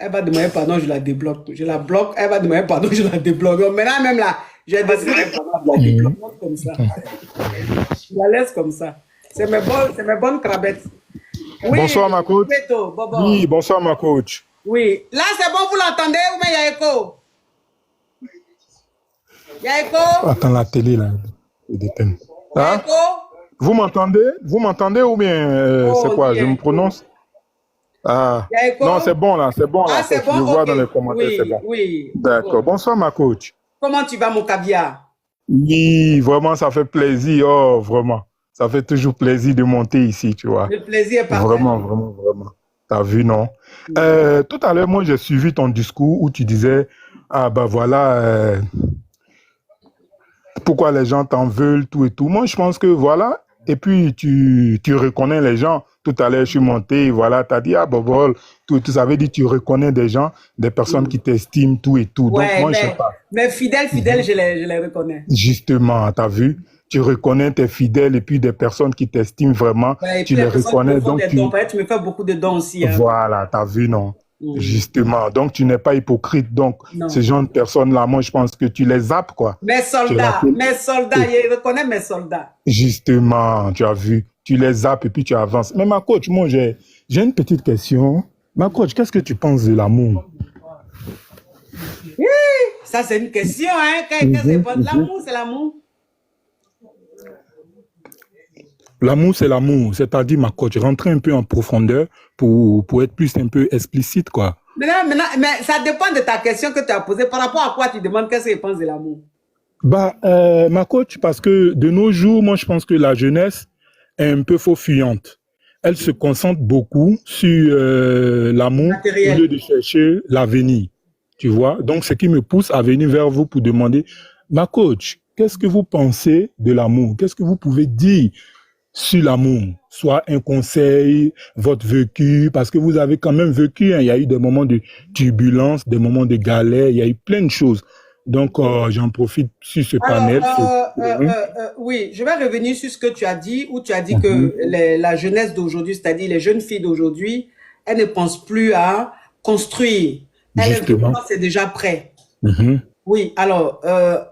Elle va demander pardon, je la débloque. Je la bloque, elle va demander pardon, je la débloque. Donc, maintenant, même là, j'ai décidé de la débloque comme ça. Je la laisse comme ça. C'est mes bonnes crabettes. Oui, Bonsoir, ma coach. Beto, Bobo. Oui, bonsoir, ma coach. Oui. Là, c'est bon, vous l'entendez ou bien il y a écho? Il y a écho? Attends, la télé, là. Il déteint. Il y a Hein? écho? Vous m'entendez? Vous m'entendez ou bien c'est Oh, quoi? il y Je a me écho. prononce? Ah. Il y a écho? Non, c'est bon, là. C'est bon, Ah, là, c'est coach. Je bon? vois Ok. dans les commentaires, c'est Oui, bon. oui. D'accord. Bon. Bonsoir, ma coach. Comment tu vas, mon caviar? Oui, vraiment, ça fait plaisir. Oh, vraiment. Ça fait toujours plaisir de monter ici, tu vois. Le plaisir est Vraiment, partagé. vraiment, vraiment. T'as vu, non? Tout à l'heure, moi, j'ai suivi ton discours où tu disais, ah, bah voilà, pourquoi les gens t'en veulent, tout et tout. Moi, je pense que voilà. Et puis, tu reconnais les gens. Tout à l'heure, je suis monté, voilà, tu as dit, ah, bon, bon, tout ça veut dire tu reconnais des gens, des personnes qui t'estiment, tout et tout. Donc, Ouais, moi, je sais pas. mais fidèles, je les reconnais. Justement, tu as vu, tu reconnais tes fidèles et puis des personnes qui t'estiment vraiment, Ouais, et tu puis les les personnes qui me reconnais. font Donc, des dons, tu, peut-être tu me fais beaucoup de dons aussi. Hein. voilà, tu as vu, non? Mm. Justement. Donc, tu n'es pas hypocrite. Donc, ces Non. gens de personnes-là, moi, je pense que tu les zappes, quoi. Tu les rappelles. Mes soldats, je reconnais mes soldats. Justement, tu as vu, tu les zappes et puis tu avances. Mais ma coach, moi, j'ai une petite question. Ma coach, qu'est-ce que tu penses de l'amour? Oui, ça c'est une question, hein. Qu'est-ce que c'est pas de l'amour, c'est l'amour. L'amour, c'est l'amour. C'est-à-dire, ma coach, rentrer un peu en profondeur pour être plus un peu explicite, quoi. Mais ça dépend de ta question que tu as posée. Par rapport à quoi tu demandes qu'est-ce que je pense de l'amour. Bah, ma coach, parce que de nos jours, moi, je pense que la jeunesse est un peu faux fuyante. Elle se concentre beaucoup sur l'amour au lieu Matériel. de chercher l'avenir. Tu vois? Donc, ce qui me pousse à venir vers vous pour demander, ma coach, qu'est-ce que vous pensez de l'amour? Qu'est-ce que vous pouvez dire sur l'amour? Soit un conseil, votre vécu, parce que vous avez quand même vécu, hein, il y a eu des moments de turbulence, des moments de galère, il y a eu plein de choses. Donc, j'en profite sur ce Alors, panel. oui, je vais revenir sur ce que tu as dit, où tu as dit Mhm. que la jeunesse d'aujourd'hui, c'est-à-dire les jeunes filles d'aujourd'hui, elles ne pensent plus à construire. Elles veulent Justement. quand c'est déjà prêt. Mhm. Oui, alors,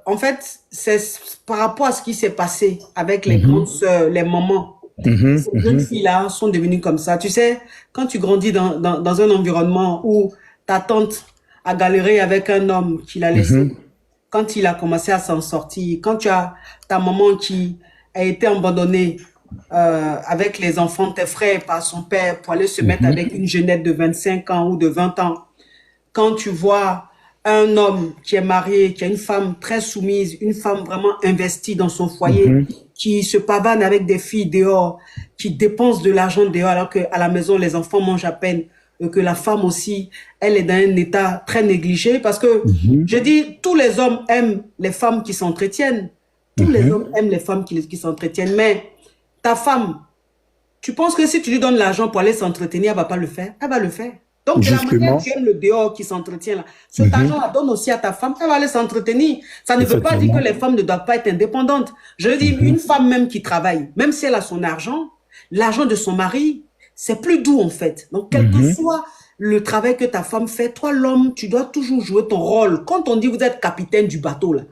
en fait, c'est par rapport à ce qui s'est passé avec les Mhm. grandes sœurs, les mamans. Mhm. Ces jeunes Mhm. filles-là sont devenues comme ça. Tu sais, quand tu grandis dans un environnement où ta tante a galéré avec un homme qui l'a laissé, Mhm. quand il a commencé à s'en sortir, quand tu as ta maman qui a été abandonnée avec les enfants de tes frères par son père pour aller se mettre Mhm. avec une jeunette de 25 ans ou de 20 ans, quand tu vois un homme qui est marié, qui a une femme très soumise, une femme vraiment investie dans son foyer, Mhm. qui se pavane avec des filles dehors, qui dépense de l'argent dehors alors qu'à la maison, les enfants mangent à peine, et que la femme aussi, elle est dans un état très négligé parce que, Mhm. je dis, tous les hommes aiment les femmes qui s'entretiennent. Tous les Mhm. hommes aiment les femmes qui s'entretiennent. Mais ta femme, tu penses que si tu lui donnes l'argent pour aller s'entretenir, elle va pas le faire? Elle va le faire. Donc, de la manière que Justement. tu aimes le dehors qui s'entretient là, cet Mhm. argent-là donne aussi à ta femme, elle va aller s'entretenir. Ça ne veut pas dire que Effectivement. les femmes ne doivent pas être indépendantes. Je dis, Mhm. une femme même qui travaille, même si elle a son argent, l'argent de son mari, c'est plus doux en fait. Donc, quel que Mhm. soit le travail que ta femme fait, toi l'homme, tu dois toujours jouer ton rôle. Quand on dit vous êtes capitaine du bateau là,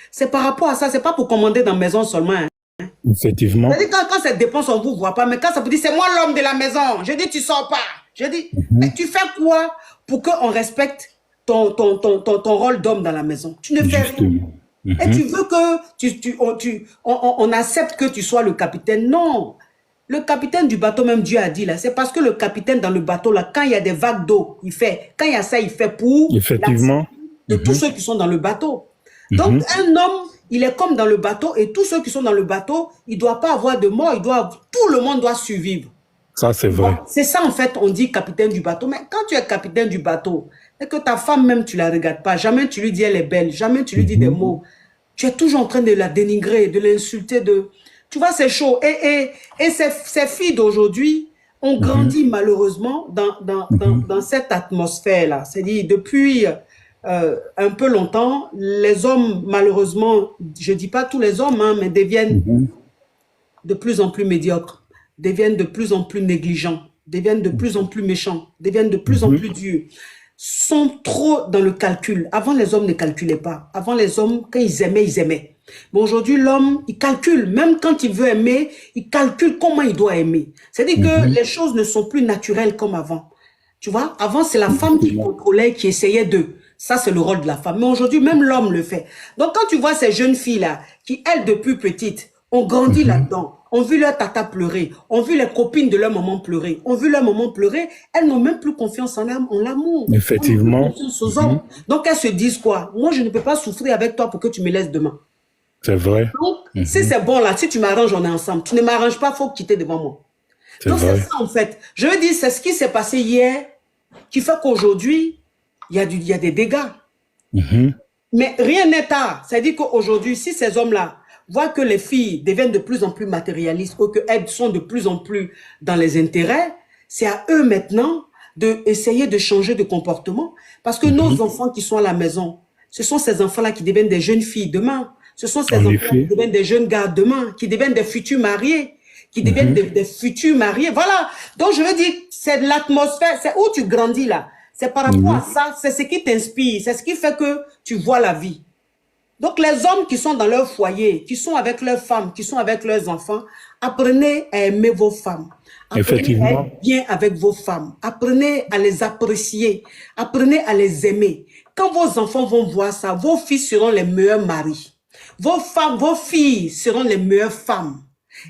c'est par rapport à ça, c'est pas pour commander dans la maison seulement. Hein. Effectivement. C'est-à-dire quand cette dépense, on ne vous voit pas, mais quand ça vous dit, c'est moi l'homme de la maison, je dis, tu sors pas. Je dis, mais Mhm. tu fais quoi pour qu'on respecte ton rôle d'homme dans la maison? Tu ne fais rien. Justement. Et tu Mhm. veux que on accepte que tu sois le capitaine. Non. Le capitaine du bateau, même Dieu a dit là, c'est parce que le capitaine dans le bateau, là, quand il y a des vagues d'eau, il fait. Quand il y a ça, il fait pour la Effectivement. de tous Mhm. ceux qui sont dans le bateau. Donc, Mhm. un homme, il est comme dans le bateau et tous ceux qui sont dans le bateau, il ne doit pas avoir de mort, tout le monde doit survivre. Ça, c'est vrai. C'est ça, en fait, on dit capitaine du bateau. Mais quand tu es capitaine du bateau et que ta femme même, tu ne la regardes pas, jamais tu lui dis elle est belle, jamais tu lui dis des Mhm. mots, tu es toujours en train de la dénigrer, de l'insulter, de... Tu vois, c'est chaud. Et ces filles d'aujourd'hui ont Mhm. grandi malheureusement Mhm. dans cette atmosphère-là. C'est-à-dire, depuis un peu longtemps, les hommes, malheureusement, je ne dis pas tous les hommes, hein, mais deviennent Mhm. de plus en plus médiocres, deviennent de plus en plus négligents, deviennent de plus en plus méchants, deviennent de plus en Mhm. plus durs. sont trop dans le calcul. Avant, les hommes ne calculaient pas. Avant, les hommes, quand ils aimaient, ils aimaient. Mais aujourd'hui, l'homme, il calcule. Même quand il veut aimer, il calcule comment il doit aimer. C'est-à-dire que les choses ne sont plus naturelles comme avant. Tu vois, avant, c'est la femme qui contrôlait, qui essayait de. Ça, c'est le rôle de la femme. Mais aujourd'hui, même l'homme le fait. Donc, quand tu vois ces jeunes filles-là, qui, elles, depuis petites, ont grandi là-dedans, ont vu leur tata pleurer, ont vu les copines de leur maman pleurer, ont vu leur maman pleurer, elles n'ont même plus confiance en l'amour. Effectivement. Confiance aux hommes. Donc, elles se disent quoi? Moi, je ne peux pas souffrir avec toi pour que tu me laisses demain. C'est vrai. Donc, si c'est bon là, si tu m'arranges, on est ensemble. Tu ne m'arranges pas, il faut quitter devant moi. Donc, c'est ça, en fait. Je veux dire, c'est ce qui s'est passé hier qui fait qu'aujourd'hui, il y a des dégâts. Mais rien n'est tard. C'est-à-dire qu'aujourd'hui, si ces hommes-là voient que les filles deviennent de plus en plus matérialistes ou qu'elles sont de plus en plus dans les intérêts, c'est à eux maintenant d'essayer de changer de comportement. Parce que nos enfants qui sont à la maison, ce sont ces enfants-là qui deviennent des jeunes filles demain. Ce sont ces enfants qui deviennent des jeunes gars demain, qui deviennent des futurs mariés, qui deviennent des futurs mariés. Voilà. Donc, je veux dire, c'est l'atmosphère, c'est où tu grandis là. C'est par rapport à ça, c'est ce qui t'inspire, c'est ce qui fait que tu vois la vie. Donc, les hommes qui sont dans leur foyer, qui sont avec leurs femmes, qui sont avec leurs enfants, apprenez à aimer vos femmes. Apprenez à être bien avec vos femmes. Apprenez à les apprécier. Apprenez à les aimer. Quand vos enfants vont voir ça, vos fils seront les meilleurs maris. Vos filles seront les meilleures femmes.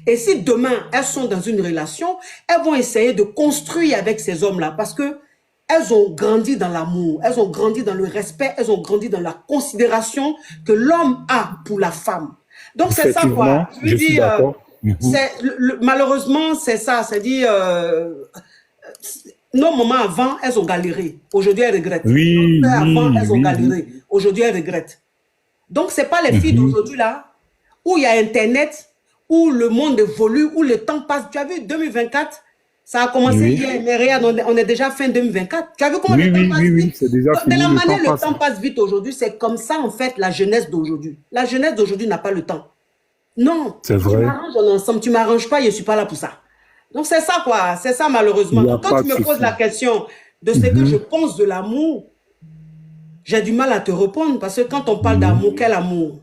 Et si demain, elles sont dans une relation, elles vont essayer de construire avec ces hommes-là parce que elles ont grandi dans l'amour, elles ont grandi dans le respect, elles ont grandi dans la considération que l'homme a pour la femme. Donc, c'est ça, quoi. Je veux dire, malheureusement, c'est ça. C'est-à-dire, nos mamans avant, elles ont galéré. Aujourd'hui, elles regrettent. Oui, avant, elles ont galéré. Aujourd'hui, elles regrettent. Donc, ce n'est pas les filles d'aujourd'hui, là, où il y a Internet, où le monde évolue, où le temps passe. Tu as vu, 2024, ça a commencé hier, mais regarde, on est déjà fin 2024. Tu as vu comment le temps passe vite? c'est déjà fini. De la manière le temps passe vite aujourd'hui, c'est comme ça, en fait, la jeunesse d'aujourd'hui. La jeunesse d'aujourd'hui n'a pas le temps. Non. C'est vrai. Tu m'arranges, on est ensemble. Tu m'arranges pas, je ne suis pas là pour ça. Donc, c'est ça, quoi. C'est ça, malheureusement. Quand tu me poses la question de ce que je pense de l'amour, j'ai du mal à te répondre parce que quand on parle d'amour, quel amour?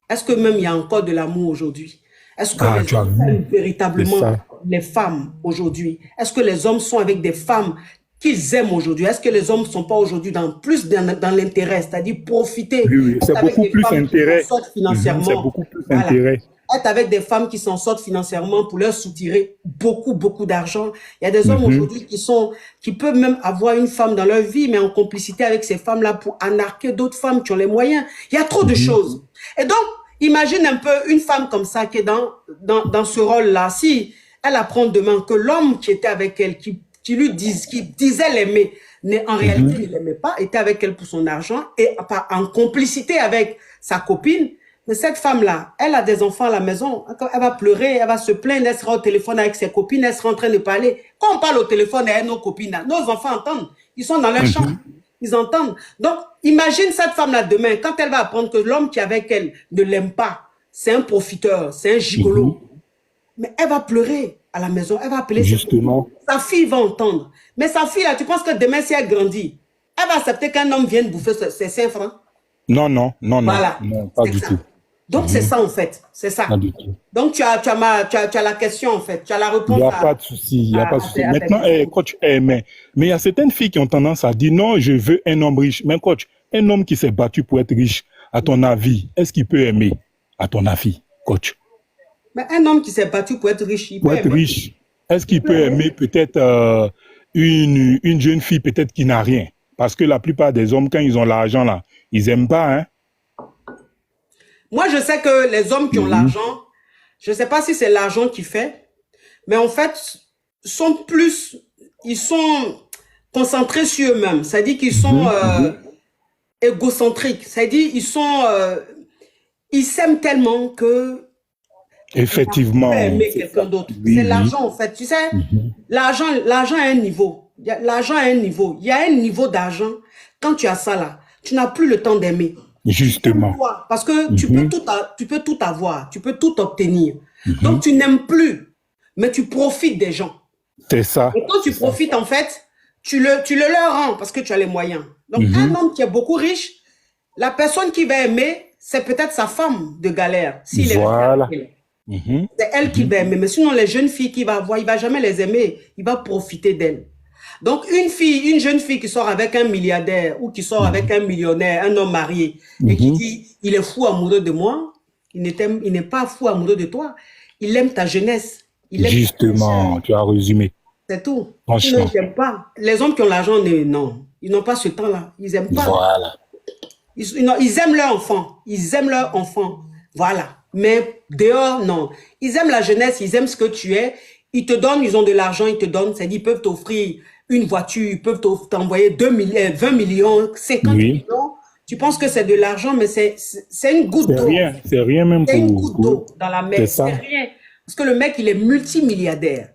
Est-ce que même il y a encore de l'amour aujourd'hui? Est-ce que les hommes aiment véritablement les femmes aujourd'hui? Est-ce que les hommes sont avec des femmes qu'ils aiment aujourd'hui? Est-ce que les hommes ne sont pas aujourd'hui plus dans l'intérêt, c'est-à-dire profiter? Oui, c'est beaucoup plus intérêt. C'est beaucoup plus intérêt. Être avec des femmes qui s'en sortent financièrement pour leur soutirer beaucoup, beaucoup d'argent. Il y a des hommes aujourd'hui qui peuvent même avoir une femme dans leur vie, mais en complicité avec ces femmes-là pour anarquer d'autres femmes qui ont les moyens. Il y a trop de choses. Et donc, imagine un peu une femme comme ça qui est dans ce rôle-là. Si elle apprend demain que l'homme qui était avec elle, qui disait l'aimer, en réalité ne l'aimait pas, était avec elle pour son argent et en complicité avec sa copine. Mais cette femme-là, elle a des enfants à la maison, elle va pleurer, elle va se plaindre, elle sera au téléphone avec ses copines, elle sera en train de parler. Quand on parle au téléphone avec nos copines, nos enfants entendent, ils sont dans leur chambre, ils entendent. Donc, imagine cette femme-là demain, quand elle va apprendre que l'homme qui est avec elle ne l'aime pas, c'est un profiteur, c'est un gigolo. Mais elle va pleurer à la maison, elle va appeler sa fille va entendre. Mais sa fille, là, tu penses que demain, si elle grandit, elle va accepter qu'un homme vienne bouffer ses 5 francs? Non, voilà. Non, pas du tout. Donc, c'est ça, en fait. C'est ça. Donc, tu as la question, en fait. Tu as la réponse. Il n'y a pas de souci. Il n'y a pas de souci. Maintenant, coach, mais il y a certaines filles qui ont tendance à dire non, je veux un homme riche. Mais coach, un homme qui s'est battu pour être riche, à ton avis, est-ce qu'il peut aimer? À ton avis, coach? Mais un homme qui s'est battu pour être riche, il peut aimer. Riche, est-ce qu'il peut aimer peut-être une jeune fille peut-être qui n'a rien? Parce que la plupart des hommes, quand ils ont l'argent, là, ils n'aiment pas, hein? Moi, je sais que les hommes qui ont l'argent, je ne sais pas si c'est l'argent qui fait, mais en fait, ils sont concentrés sur eux-mêmes. C'est-à-dire qu'ils sont égocentriques. C'est-à-dire ils s'aiment tellement que effectivement, aimer quelqu'un d'autre. C'est l'argent, en fait. Tu sais, l'argent a un niveau. L'argent a un niveau. Il y a un niveau d'argent. Quand tu as ça là, tu n'as plus le temps d'aimer. Justement. Parce que tu peux tout avoir, tu peux tout obtenir. Donc, tu n'aimes plus, mais tu profites des gens. C'est ça. Et quand tu profites, en fait, tu le leur rends parce que tu as les moyens. Donc, un homme qui est beaucoup riche, la personne qui va aimer, c'est peut-être sa femme de galère. S'il Voilà. c'est elle qui va aimer. Mais sinon, les jeunes filles qu'il va avoir, il ne va jamais les aimer. Il va profiter d'elles. Donc, une jeune fille qui sort avec un milliardaire ou qui sort avec un millionnaire, un homme marié, et qui dit, il est fou amoureux de moi, il n'est pas fou amoureux de toi. Il aime ta jeunesse. Justement, tu as résumé. C'est tout. Franchement. Ils n'aiment pas. Les hommes qui ont l'argent, non. Ils n'ont pas ce temps-là. Ils n'aiment pas. Voilà. Ils aiment leur enfant. Ils aiment leur enfant. Voilà. Mais dehors, non. Ils aiment la jeunesse. Ils aiment ce que tu es. Ils te donnent, ils ont de l'argent, ils te donnent. C'est-à-dire, ils peuvent t'offrir une voiture, ils peuvent t'envoyer 20 millions, 50 millions. Tu penses que c'est de l'argent, mais c'est une goutte d'eau. C'est rien même pour... C'est une goutte d'eau dans la mer. C'est rien. Parce que le mec, il est multimilliardaire.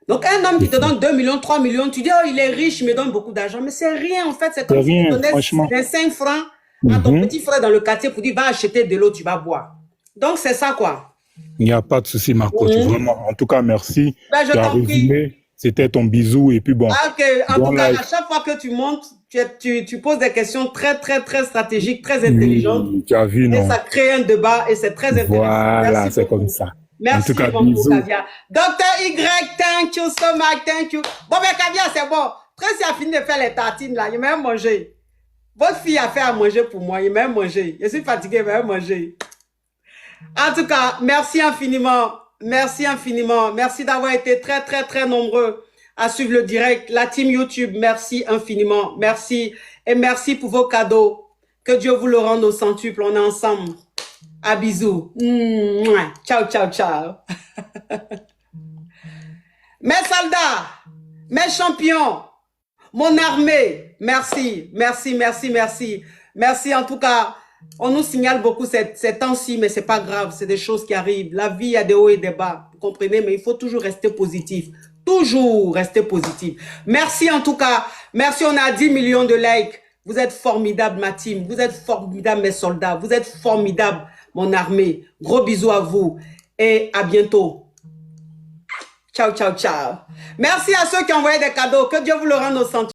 Donc, un homme qui te donne 2 millions, 3 millions, tu dis, oh, il est riche, il me donne beaucoup d'argent. Mais c'est rien, en fait. C'est comme si tu donnais 5 francs à ton petit frère dans le quartier pour dire, va acheter de l'eau, tu vas boire. Donc, c'est ça, quoi. Il n'y a pas de souci, ma coach. Vraiment, en tout cas, merci. Ben, je t'en prie. C'était ton bisou et puis bon. Ok, en tout cas, à chaque fois que tu montes, tu poses des questions très, très, très stratégiques, très intelligentes. Oui, tu as vu, non? Et ça crée un débat et c'est très intéressant. Voilà, c'est comme ça. Merci, en tout cas, bisous. Docteur Y, thank you so much, thank you. Bon, mais Kavia, c'est bon. Tracy a fini de faire les tartines là, il m'a même mangé. Votre fille a fait à manger pour moi, il m'a même mangé. Je suis fatigué, il m'a même mangé. En tout cas, merci infiniment. Merci infiniment. Merci d'avoir été très, très, très nombreux à suivre le direct. La team YouTube, merci infiniment. Merci. Et merci pour vos cadeaux. Que Dieu vous le rende au centuple. On est ensemble. À bisous. Ciao, ciao, ciao. Mes soldats, mes champions, mon armée, merci, merci, merci, merci. Merci en tout cas. On nous signale beaucoup ces temps-ci, mais c'est pas grave, c'est des choses qui arrivent. La vie a des hauts et des bas, vous comprenez, mais il faut toujours rester positif. Toujours rester positif. Merci en tout cas. Merci, on a 10 millions de likes. Vous êtes formidables, ma team. Vous êtes formidables, mes soldats. Vous êtes formidables, mon armée. Gros bisous à vous et à bientôt. Ciao, ciao, ciao. Merci à ceux qui ont envoyé des cadeaux. Que Dieu vous le rende au centre.